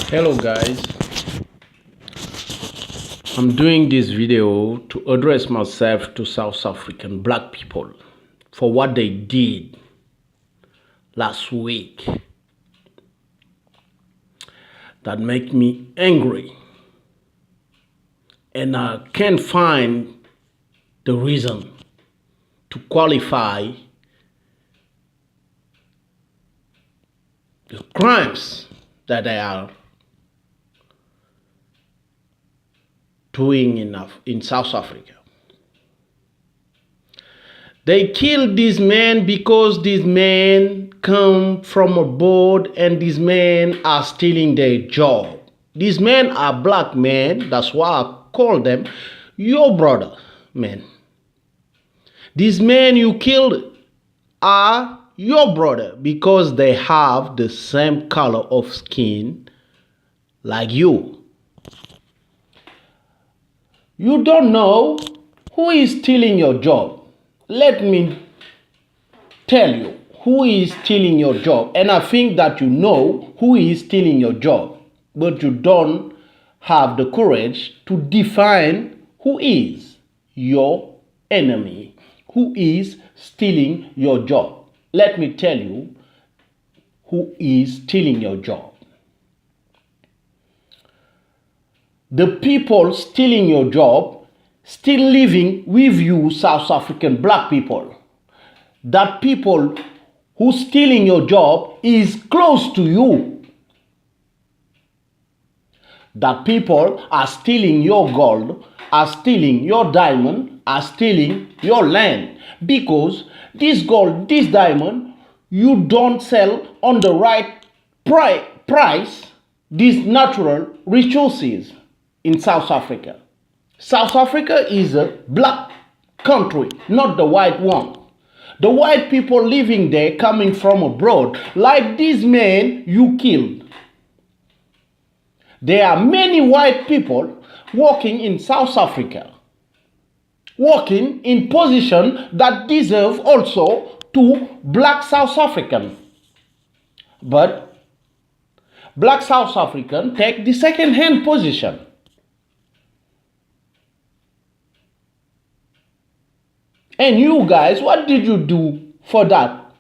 Hello guys, I'm doing this video to address myself to South African black people for what they did last week that make me angry, and I can't find the reason to qualify the crimes that they are doing in South Africa. They killed this man because these men come from abroad and these men are stealing their job. These men are black men, that's why I call them your brother men. These men you killed are your brother because they have the same color of skin like you. You don't know who is stealing your job. Let me tell you who is stealing your job. And I think that you know who is stealing your job, but you don't have the courage to define who is your enemy, who is stealing your job. Let me tell you who is stealing your job. The people stealing your job still living with you, South African black people. That people who stealing your job is close to you. That people are stealing your gold, are stealing your diamond, are stealing your land. Because this gold, this diamond, you don't sell on the right price these natural resources in South Africa. South Africa is a black country, not the white one. The white people living there coming from abroad, like these men you killed. There are many white people working in South Africa, working in position that deserve also to black South African. But black South African take the second-hand position. And you guys, what did you do for that?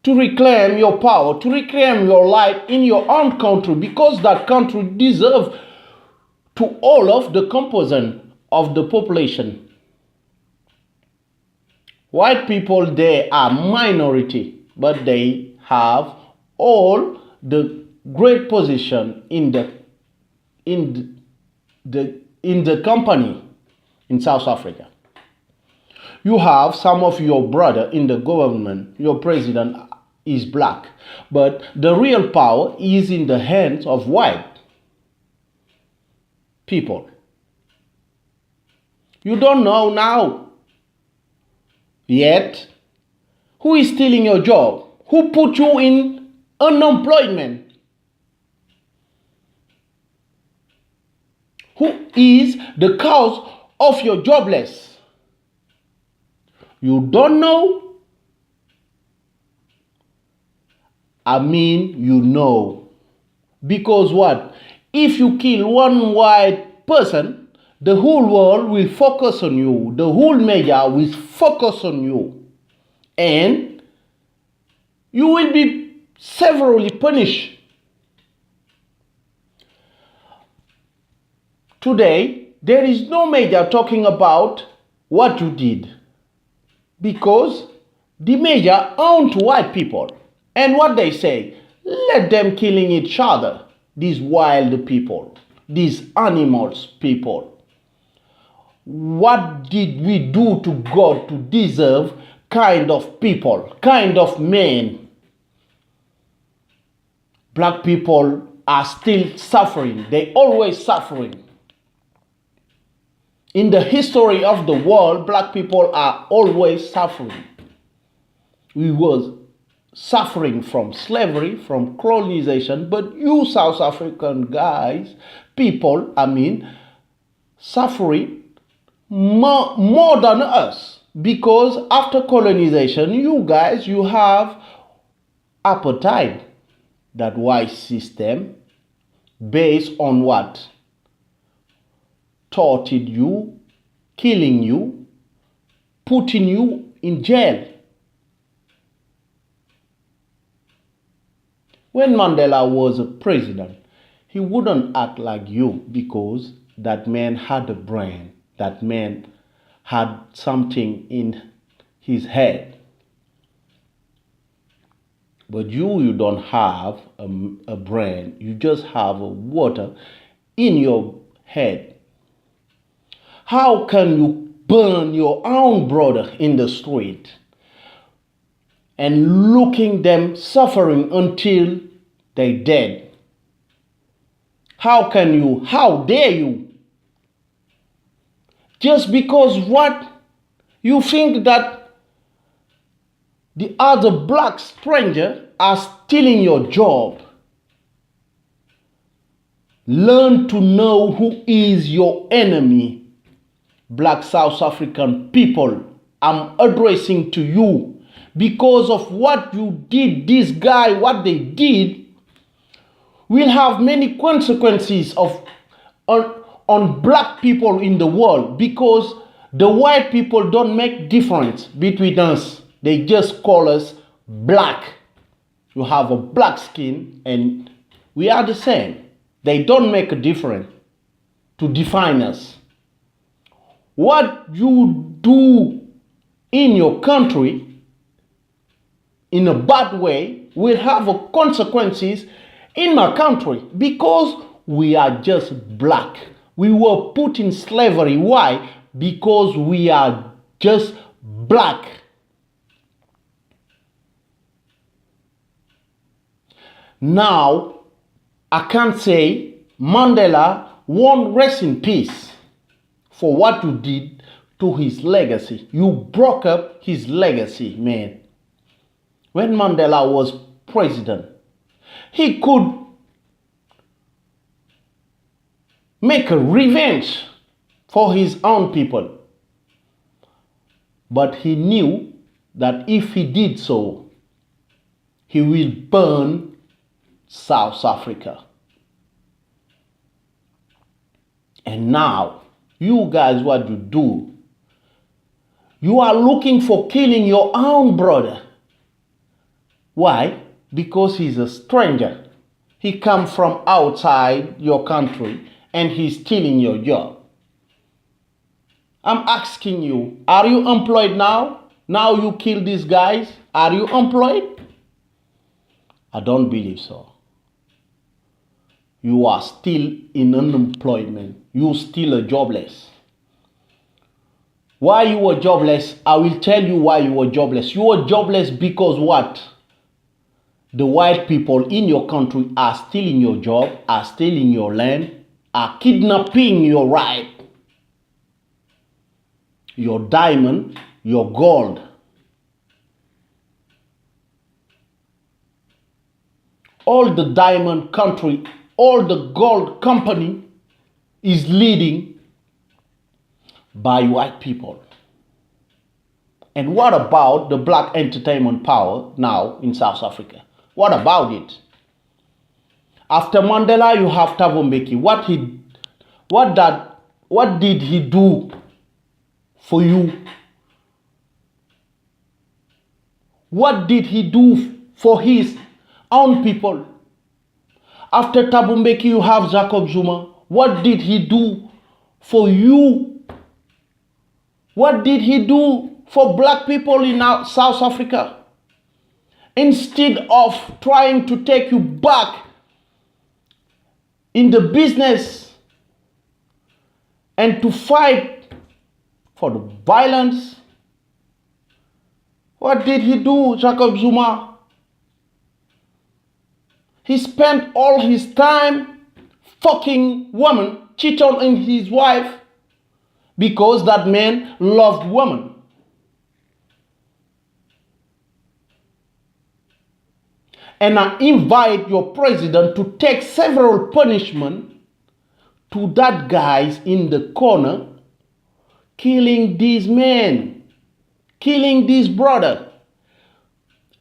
To reclaim your power, to reclaim your life in your own country, because that country deserves to all of the composition of the population. White people, they are minority, but they have all the great position in the company in South Africa. You have some of your brother in the government, your president is black, but the real power is in the hands of white people. You don't know now yet who is stealing your job, who put you in unemployment, who is the cause of your jobless. You don't know? I mean, you know. Because what? If you kill one white person, the whole world will focus on you. The whole media will focus on you. And you will be severely punished. Today, there is no media talking about what you did. Because the media own to white people. And what they say, let them killing each other. These wild people, these animals people. What did we do to God to deserve kind of people, kind of men? Black people are still suffering. They always suffering. In the history of the world, black people are always suffering. We were suffering from slavery, from colonization, but you South African guys, people, suffering more than us. Because after colonization, you have apartheid, that white system Based on what? Tortured you, killing you, putting you in jail. When Mandela was a president, he wouldn't act like you because that man had a brain. That man had something in his head. But you don't have a brain. You just have a water in your head. How can you burn your own brother in the street and looking them suffering until they dead? How dare you? Just because what? You think that the other black stranger are stealing your job. Learn to know who is your enemy. Black South African people, I'm addressing to you because of what you did, this guy, what they did, will have many consequences on black people in the world because the white people don't make difference between us. They just call us black. You have a black skin and we are the same. They don't make a difference to define us. What you do in your country in a bad way will have a consequences in my country because we are just black. We were put in slavery. Why? Because we are just black. Now, I can't say Mandela won't rest in peace for what you did to his legacy. You broke up his legacy, man. When Mandela was president, he could make a revenge for his own people. But he knew that if he did so, he will burn South Africa. And now, you guys, what you do, you are looking for killing your own brother. Why? Because he's a stranger. He comes from outside your country and he's stealing your job. I'm asking you, are you employed now? Now you kill these guys. Are you employed? I don't believe so. You are still in unemployment. You still are jobless. Why you were jobless? I will tell you why you were jobless. You were jobless because what? The white people in your country are stealing your job, are stealing your land, are kidnapping your right, your diamond, your gold. All the diamond country, all the gold company is leading by white people. And what about the black entertainment power now in South Africa? What about it? After Mandela, you have Thabo Mbeki. What did he do for you? What did he do for his own people? After Thabo Mbeki, you have Jacob Zuma. What did he do for you? What did he do for black people in South Africa? Instead of trying to take you back in the business and to fight for the violence, what did he do, Jacob Zuma? He spent all his time fucking women, cheating on his wife, because that man loved women. And I invite your president to take several punishments to that guys in the corner killing these men, killing this brother.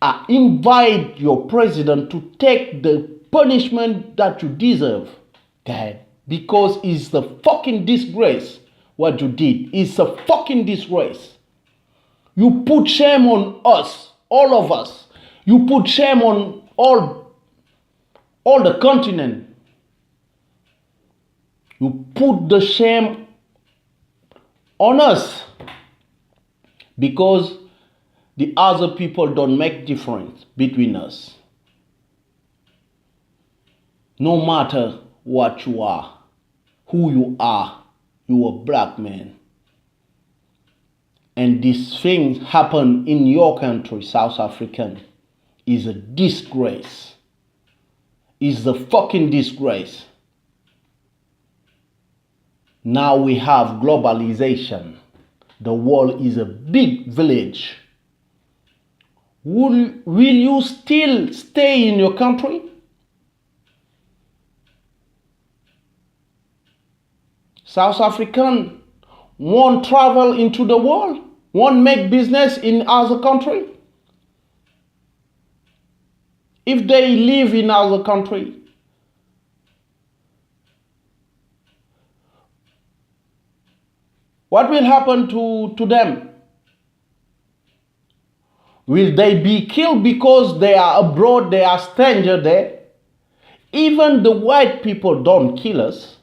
I invite your president to take the punishment that you deserve. that because it's a fucking disgrace what you did. It's a fucking disgrace. You put shame on us, all of us. You put shame on all the continent. You put the shame on us because the other people don't make difference between us. No matter what you are, who you are a black man. And these things happen in your country, South African, is a disgrace. Is a fucking disgrace. Now we have globalization. The world is a big village. Will you still stay in your country? South African won't travel into the world, won't make business in other country. If they live in other country, what will happen to them? Will they be killed because they are abroad, they are strangers there? Even the white people don't kill us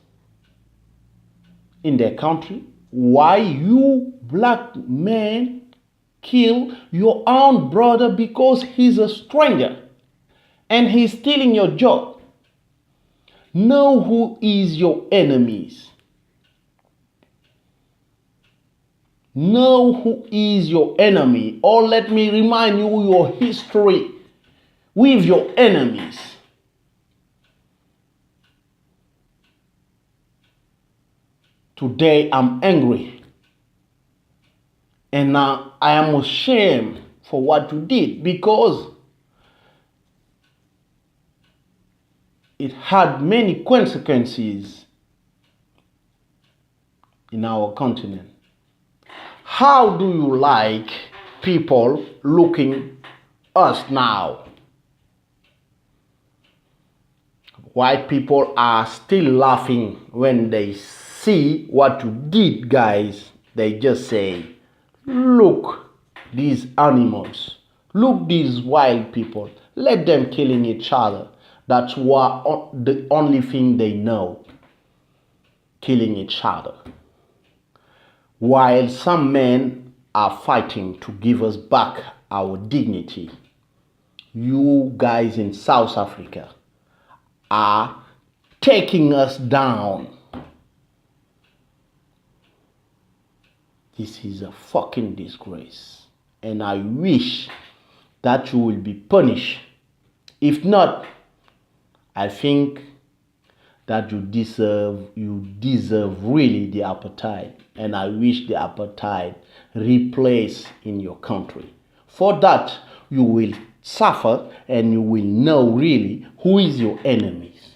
in their country. Why you black men kill your own brother because he's a stranger and he's stealing your job? Know who is your enemies. Know who is your enemy. Or let me remind you your history with your enemies. Today I'm angry. And now I am ashamed for what you did because it had many consequences in our continent. How do you like people looking us now? White people are still laughing when they see what you did, guys. They just say, look, these animals. Look, these wild people. Let them killing each other. That's what the only thing they know. Killing each other. While some men are fighting to give us back our dignity, you guys in South Africa are taking us down. This is a fucking disgrace. And I wish that you will be punished. If not, I think that you deserve really the apartheid. And I wish the apartheid replaced in your country. For that, you will suffer and you will know really who is your enemies.